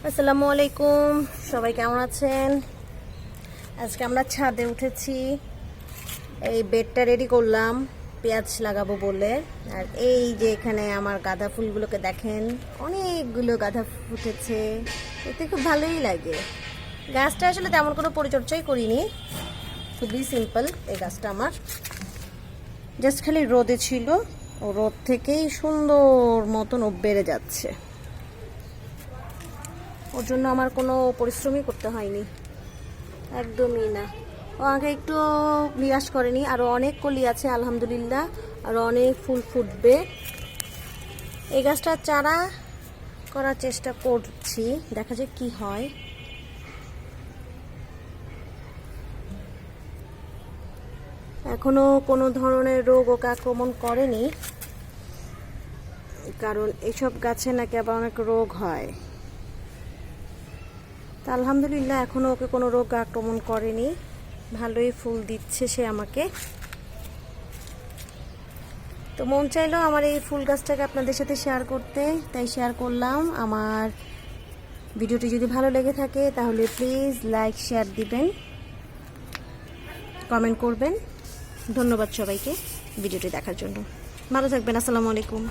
আসসালামু আলাইকুম, সবাই কেমন আছেন? আজকে আমরা ছাদে উঠেছি, এই বেডটা রেডি করলাম পেঁয়াজ লাগাবো বলে। আর এই যে এখানে আমার গাঁদা ফুলগুলোকে দেখেন, অনেকগুলো গাঁদা ফুটেছে, এতে খুব ভালোই লাগে। গাছটা আসলে তেমন কোনো পরিচর্যাই করিনি, খুবই সিম্পল। এই গাছটা আমার জাস্ট খালি রোদে ছিল, ও রোদ থেকেই সুন্দর মতন ও বেড়ে যাচ্ছে। ওর জন্য আমার কোনো পরিশ্রমই করতে হয়নি, একদমই না। ও আমাকে একটু নিরাশ করেনি, আরও অনেক কলি আছে আলহামদুলিল্লাহ, আরও অনেক ফুল ফুটবে। এই গাছটা চারা করার চেষ্টা করছি, দেখা যাক কি হয়। এখনো কোনো ধরনের রোগ ওকে আক্রমণ করেনি, কারণ এইসব গাছে নাকি আবার অনেক রোগ হয়। তা আলহামদুলিল্লাহ এখনো ওকে কোনো রোগ আক্রমণ করেনি, ভালোই ফুল দিচ্ছে সে আমাকে। তো মন চাইলো আমার এই ফুল গাছটাকে আপনাদের সাথে শেয়ার করতে, তাই শেয়ার করলাম। আমার ভিডিওটি যদি ভালো লেগে থাকে তাহলে প্লিজ লাইক শেয়ার দিবেন, কমেন্ট করবেন। ধন্যবাদ সবাইকে ভিডিওটি দেখার জন্য। ভালো থাকবেন। আসসালামু আলাইকুম।